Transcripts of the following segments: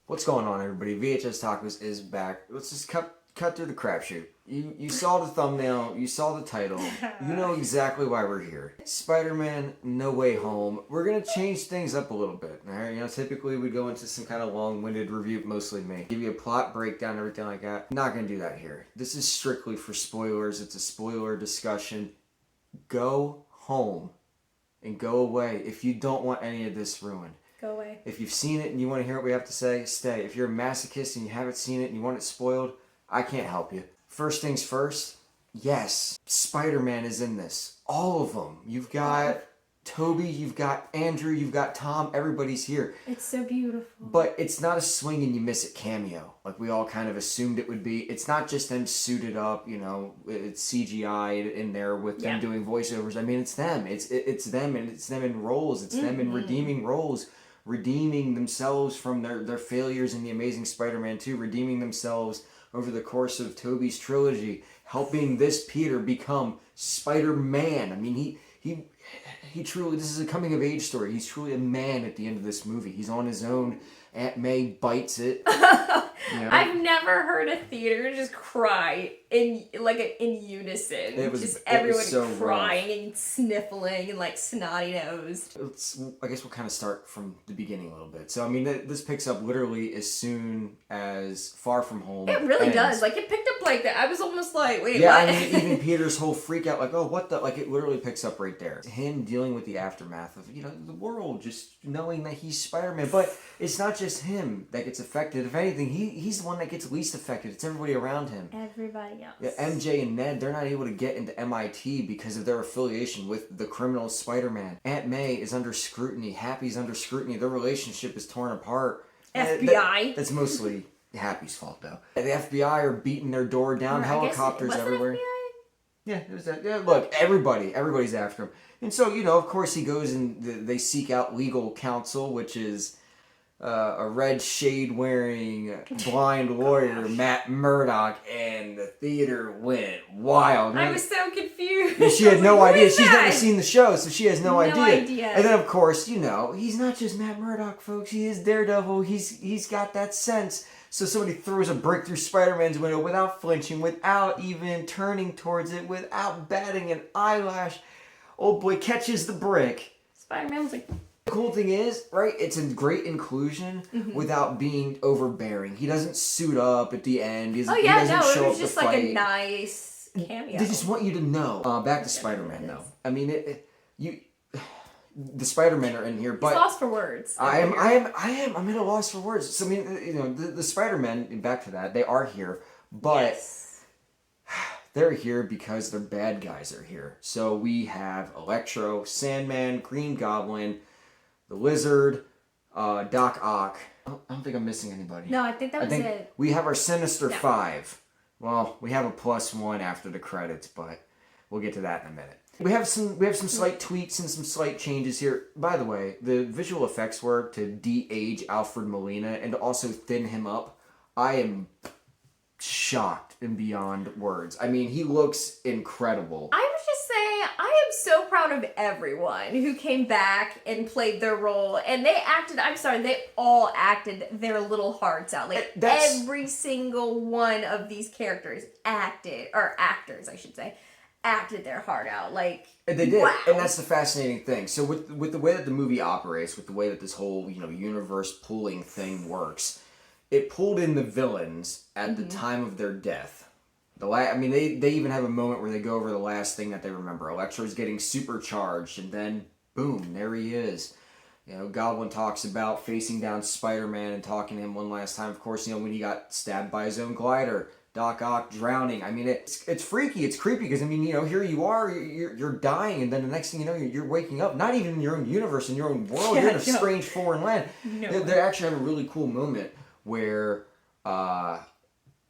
What's going on, everybody? VHS Tacos is back. Let's just cut through the crapshoot. You saw the thumbnail, you saw the title, you know exactly why we're here. Spider-Man No Way Home. We're gonna change things up a little bit. Alright, typically we go into some kind of long-winded review, mostly me. Give you a plot breakdown, everything like that. Not gonna do that here. This is strictly for spoilers. It's a spoiler discussion. Go home and go away if you don't want any of this ruined. Go away. If you've seen it and you want to hear what we have to say, stay. If you're a masochist and you haven't seen it and you want it spoiled, I can't help you. First things first, yes, Spider-Man is in this. All of them. You've got Toby, you've got Andrew, you've got Tom, everybody's here. It's so beautiful. But it's not a swing and you miss it cameo, like we all kind of assumed it would be. It's not just them suited up, it's CGI in there with them doing voiceovers. I mean, it's them. It's them, and it's them in roles. It's them in redeeming roles. Redeeming themselves from their failures in The Amazing Spider-Man 2, redeeming themselves over the course of Tobey's trilogy, helping this Peter become Spider-Man. I mean, he truly, this is a coming-of-age story. He's truly a man at the end of this movie. He's on his own. Aunt May bites it. I've never heard a theater just cry in unison. Everyone so crying and sniffling and snotty nosed. I guess we'll kind of start from the beginning a little bit. So I mean, this picks up literally as soon as Far From Home. It really does. It picked up like that. I was almost like, wait, yeah, what? I mean, even Peter's whole freak out, oh, what the? It literally picks up right there. Him dealing with the aftermath of the world, just knowing that he's Spider-Man. But it's not just him that gets affected. If anything, he's the one that gets least affected. It's everybody around him. Everybody else. Yeah, MJ and Ned, they're not able to get into MIT because of their affiliation with the criminal Spider-Man. Aunt May is under scrutiny. Happy's under scrutiny. Their relationship is torn apart. FBI. That's mostly Happy's fault, though. The FBI are beating their door down. Helicopters everywhere. Yeah, it was that. Yeah, look, everybody's after him. And so, of course he goes and they seek out legal counsel, which is a red shade wearing blind lawyer, Matt Murdock, and the theater went wild. I was so confused. Yeah, she had no idea. She's never seen the show, so she has no idea. And then, of course, he's not just Matt Murdock, folks. He is Daredevil. He's got that sense. So somebody throws a brick through Spider-Man's window without flinching, without even turning towards it, without batting an eyelash. Old boy catches the brick. Spider-Man was like... The cool thing is, right, it's a great inclusion without being overbearing. He doesn't suit up at the end. He doesn't show it was up just to fight. a nice cameo. They just want you to know. Back to Spider-Man, though. I mean, the Spider-Men are in here, but... He's lost for words. I'm at a loss for words. So, I mean, the Spider-Men, back to that, they are here, but they're here because their bad guys are here. So we have Electro, Sandman, Green Goblin, the Lizard, Doc Ock. I don't think I'm missing anybody. No, I think that was it. We have our Sinister Five. Well, we have a +1 after the credits, but we'll get to that in a minute. We have some slight tweaks and some slight changes here. By the way, the visual effects work to de-age Alfred Molina and to also thin him up. I am shocked and beyond words. I mean, he looks incredible. I was just saying, I am so proud of everyone who came back and played their role. And they all acted their little hearts out. Every single one of these characters acted their heart out. They did. Wow. And that's the fascinating thing. So with the way that the movie operates, with the way that this whole, universe pooling thing works, it pulled in the villains at the time of their death. They even have a moment where they go over the last thing that they remember. Electro's getting supercharged, and then, boom, there he is. Goblin talks about facing down Spider-Man and talking to him one last time. Of course, when he got stabbed by his own glider. Doc Ock drowning. I mean, it's freaky. It's creepy because, here you are, you're dying, and then the next thing you know, you're waking up. Not even in your own universe, in your own world. You're in a strange foreign land. They actually have a really cool moment where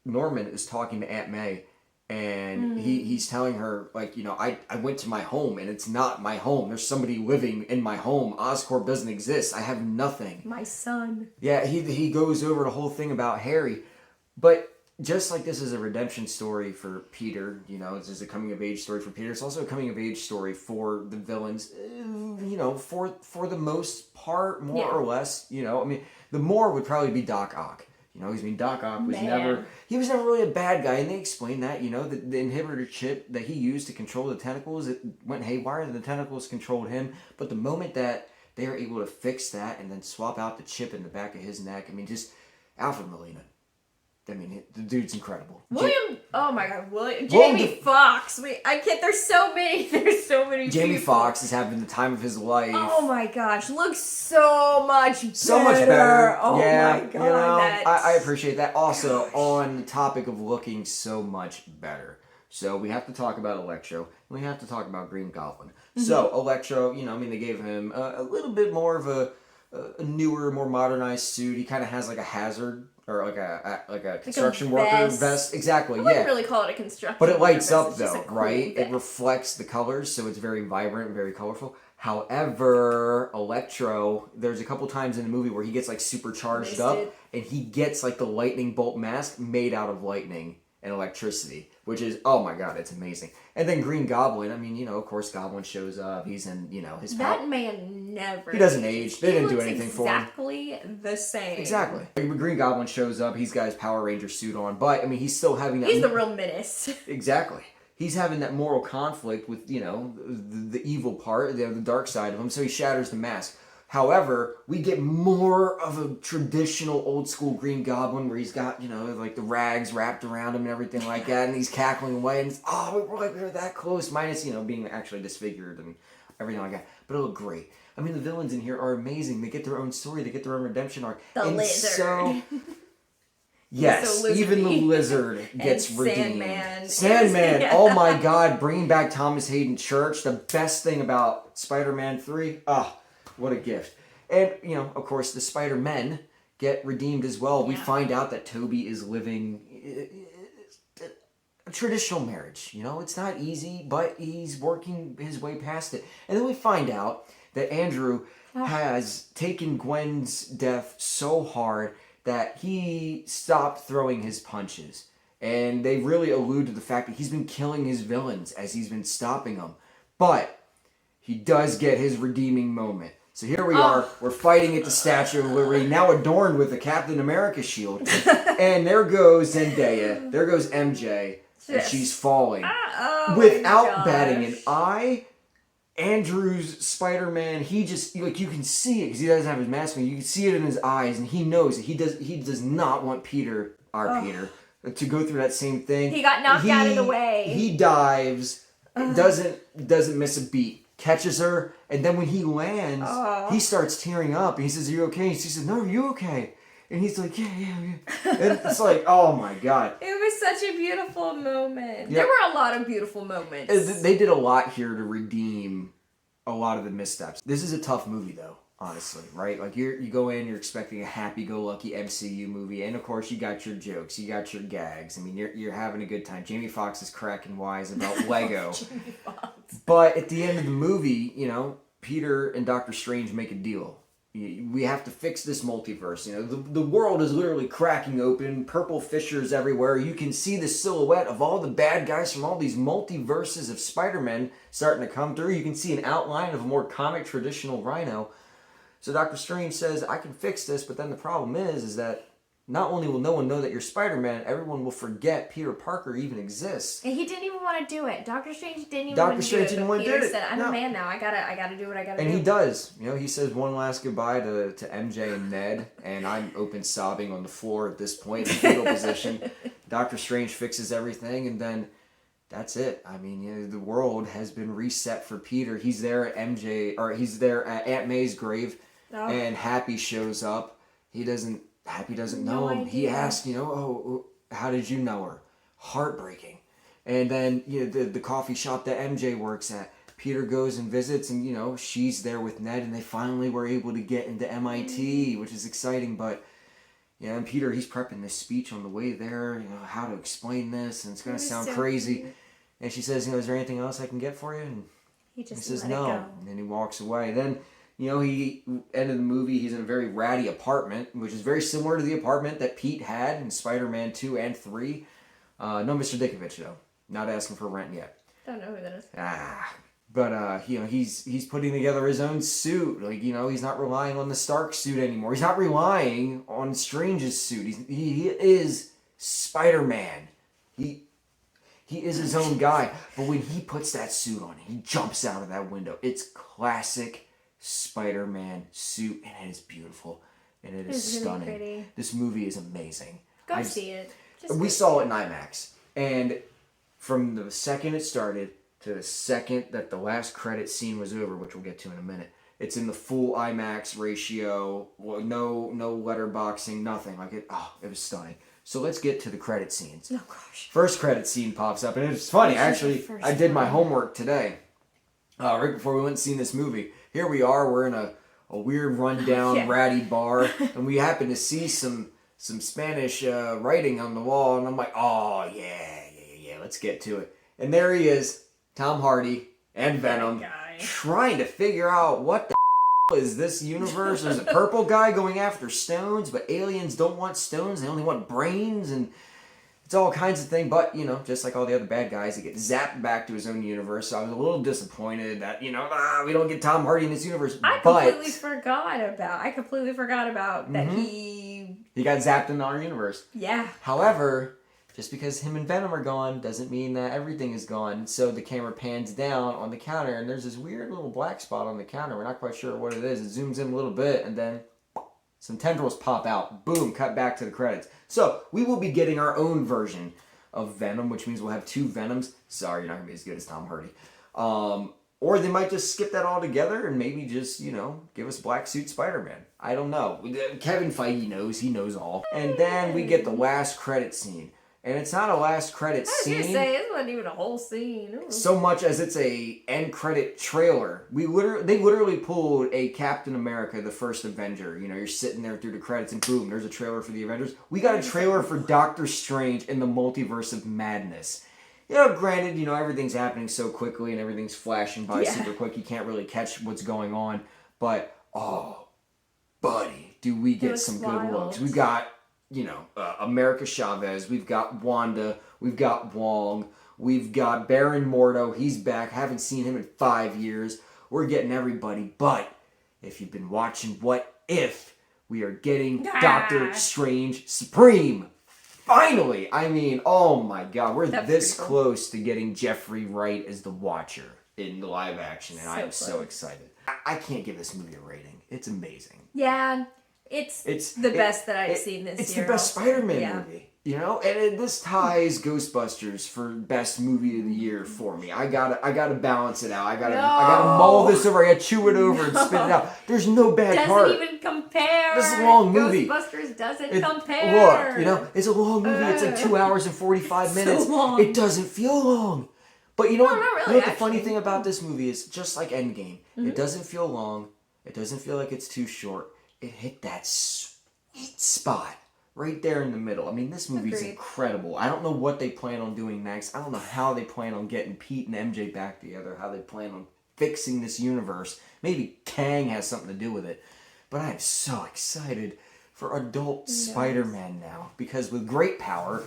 Norman is talking to Aunt May, and he's telling her, I went to my home, and it's not my home. There's somebody living in my home. Oscorp doesn't exist. I have nothing. My son. Yeah, he goes over the whole thing about Harry, but just like this is a redemption story for Peter, you know, it's just a coming of age story for Peter. It's also a coming of age story for the villains, you know, for the most part, more or less. You know, I mean, the more would probably be Doc Ock. You know, Doc Ock was never really a bad guy, and they explained that. You know, the inhibitor chip that he used to control the tentacles, it went haywire, and the tentacles controlled him. But the moment that they were able to fix that and then swap out the chip in the back of his neck, I mean, just Alfred Molina. I mean, the dude's incredible. Oh my God, Jamie Foxx. I can't. There's so many. Jamie Foxx is having the time of his life. Oh my gosh, looks so much better. So much better. Oh yeah, my God, you know, I appreciate that. Also, on the topic of looking so much better, so we have to talk about Electro, and we have to talk about Green Goblin. So Electro, you know, I mean, they gave him a little bit more of a newer, more modernized suit. He kind of has like a hazard. Or like a construction worker vest. Exactly, I wouldn't really call it a construction but it lights vest. up though, cool right? Vest. It reflects the colors, so it's very vibrant and very colorful. However, Electro, there's a couple times in the movie where he gets like super charged up, and he gets like the lightning bolt mask made out of lightning and electricity, which is, oh my God, it's amazing. And then Green Goblin, I mean, you know, of course Goblin shows up, he's in, you know, his That man never He doesn't age. They didn't do anything for him. Exactly the same. Exactly. Green Goblin shows up, he's got his Power Ranger suit on, but, I mean, he's still having that... He's the real menace. Exactly. He's having that moral conflict with, you know, the evil part, the dark side of him, so he shatters the mask. However, we get more of a traditional old school Green Goblin where he's got, you know, like the rags wrapped around him and everything like that, and he's cackling away, and it's, we're that close, minus, you know, being actually disfigured and everything like that. But it looked great. I mean, the villains in here are amazing. They get their own story. They get their own redemption arc. The lizard. So, yes, so even the lizard gets redeemed. Sandman. Yeah. Oh my God, bringing back Thomas Hayden Church. The best thing about Spider-Man 3. What a gift. And, you know, of course, the Spider-Men get redeemed as well. Yeah. We find out that Toby is living a traditional marriage. You know, it's not easy, but he's working his way past it. And then we find out that Andrew has taken Gwen's death so hard that he stopped throwing his punches. And they really allude to the fact that he's been killing his villains as he's been stopping them. But he does get his redeeming moment. So here we are, we're fighting at the Statue of Liberty, now adorned with the Captain America shield. And there goes Zendaya, there goes MJ, and she's falling. Without batting an eye, Andrew's Spider-Man, he just, like, you can see it, because he doesn't have his mask on, you can see it in his eyes, and he knows it. He does not want Peter, to go through that same thing. He got knocked out of the way. He dives, doesn't miss a beat. Catches her, and then when he lands, he starts tearing up, and he says, "Are you okay?" And she says, "No, are you okay?" And he's like, yeah. And it's like, oh my God. It was such a beautiful moment. Yep. There were a lot of beautiful moments. They did a lot here to redeem a lot of the missteps. This is a tough movie, though, honestly, right? Like, you go in, you're expecting a happy-go-lucky MCU movie, and of course, you got your jokes, you got your gags. I mean, you're having a good time. Jamie Foxx is cracking wise about Lego. Jamie Foxx. But at the end of the movie, you know, Peter and Doctor Strange make a deal. We have to fix this multiverse. You know, the world is literally cracking open. Purple fissures everywhere. You can see the silhouette of all the bad guys from all these multiverses of Spider-Man starting to come through. You can see an outline of a more comic traditional Rhino. So Doctor Strange says, I can fix this, but then the problem is that not only will no one know that you're Spider-Man, everyone will forget Peter Parker even exists. And he didn't even want to do it. Doctor Strange didn't even want to do it. Didn't want to do it. Peter said, I'm a man now. I gotta do what I gotta do. And he does. You know, he says one last goodbye to MJ and Ned, and I'm open sobbing on the floor at this point in the fetal position. Doctor Strange fixes everything, and then that's it. I mean, you know, the world has been reset for Peter. He's there at he's there at Aunt May's grave, and Happy shows up. Happy doesn't know him. Idea. He asks, you know, how did you know her? Heartbreaking. And then, you know, the coffee shop that MJ works at, Peter goes and visits, and, you know, she's there with Ned, and they finally were able to get into MIT, which is exciting. But, yeah, and Peter, he's prepping this speech on the way there, you know, how to explain this, and it's going to sound crazy. Cute. And she says, you know, is there anything else I can get for you? And he says, no. And then he walks away. Then You know, end of the movie, he's in a very ratty apartment, which is very similar to the apartment that Pete had in Spider-Man 2 and 3. No Mr. Dickovich, though. Not asking for rent yet. Don't know who that is. But you know, he's putting together his own suit. Like, you know, he's not relying on the Stark suit anymore. He's not relying on Strange's suit. He is Spider-Man. He is his own guy. But when he puts that suit on, he jumps out of that window. It's classic Spider-Man suit, and it is beautiful, and it is stunning. Really pretty. This movie is amazing. Go see it. We saw it in IMAX, and from the second it started to the second that the last credit scene was over, which we'll get to in a minute, it's in the full IMAX ratio. No letterboxing, nothing. Like it was stunning. So let's get to the credit scenes. Oh gosh. First credit scene pops up, and it's funny. Actually, I did my homework today, right before we went and seen this movie. Here we are. We're in a weird, rundown, ratty bar, and we happen to see some Spanish writing on the wall, and I'm like, oh yeah, let's get to it. And there he is, Tom Hardy and Venom, trying to figure out what the is this universe. There's a purple guy going after stones, but aliens don't want stones, they only want brains, and it's all kinds of things. But, you know, just like all the other bad guys, he gets zapped back to his own universe. So I was a little disappointed that, you know, we don't get Tom Hardy in this universe. I completely forgot about that he got zapped in our universe. Yeah. However, just because him and Venom are gone doesn't mean that everything is gone. So the camera pans down on the counter, and there's this weird little black spot on the counter. We're not quite sure what it is. It zooms in a little bit, and then some tendrils pop out. Boom, cut back to the credits. So we will be getting our own version of Venom, which means we'll have two Venoms. Sorry, you're not going to be as good as Tom Hardy. Or they might just skip that all together and maybe just, you know, give us Black Suit Spider-Man. I don't know. Kevin Feige knows. He knows all. And then we get the last credit scene. And it's not a last credit scene. I was going to say, it wasn't even a whole scene. Ooh. So much as it's a end credit trailer. They literally pulled a Captain America, the first Avenger. You know, you're sitting there through the credits and boom, there's a trailer for the Avengers. We got a trailer for Doctor Strange in the Multiverse of Madness. You know, granted, you know, everything's happening so quickly and everything's flashing by super quick. You can't really catch what's going on. But, oh, buddy, do we get some good looks. We've got, you know, America Chavez, we've got Wanda, we've got Wong, we've got Baron Mordo, he's back, haven't seen him in 5 years, we're getting everybody, but if you've been watching What If, we are getting Doctor Strange Supreme, finally! I mean, oh my god, we're this close to getting Jeffrey Wright as the Watcher in the live action, and I am so excited. I can't give this movie a rating, it's amazing. Yeah. It's the best that I've seen this year. It's the best Spider-Man movie, you know, and this ties Ghostbusters for best movie of the year for me. I gotta balance it out. I gotta mull this over. I gotta chew it over and spit it out. There's no bad part. Doesn't even compare. This is a long movie. Ghostbusters doesn't compare. Look, you know, it's a long movie. It's like 2 hours and 45 minutes. So long. It doesn't feel long. But you know what? Really, you know what the funny thing about this movie is, just like Endgame, it doesn't feel long. It doesn't feel like it's too short. It hit that sweet spot right there in the middle. I mean, this movie's incredible. I don't know what they plan on doing next. I don't know how they plan on getting Pete and MJ back together, how they plan on fixing this universe. Maybe Kang has something to do with it. But I am so excited for adult Spider-Man now, because with great power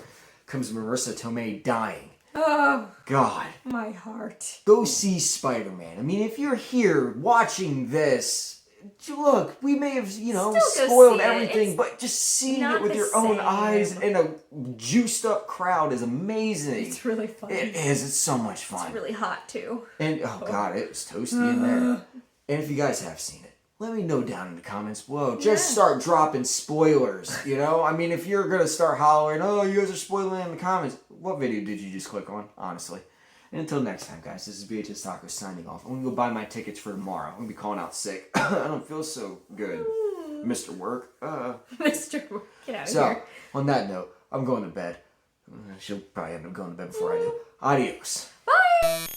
comes Marissa Tomei dying. Oh, God. My heart. Go see Spider-Man. I mean, if you're here watching this, look, we may have, you know, spoiled everything, but just seeing it with your own eyes in a juiced up crowd is amazing. It's really fun. It is. It's so much fun. It's really hot, too. And, oh God, it was toasty in there. And if you guys have seen it, let me know down in the comments below. Just start dropping spoilers, you know? I mean, if you're going to start hollering, oh, you guys are spoiling in the comments, what video did you just click on, honestly? And until next time, guys, this is VHS Taco signing off. I'm going to go buy my tickets for tomorrow. I'm going to be calling out sick. I don't feel so good. Mr. Work. Mr. Work, get out of here. So, on that note, I'm going to bed. She'll probably end up going to bed before I do. Adios. Bye!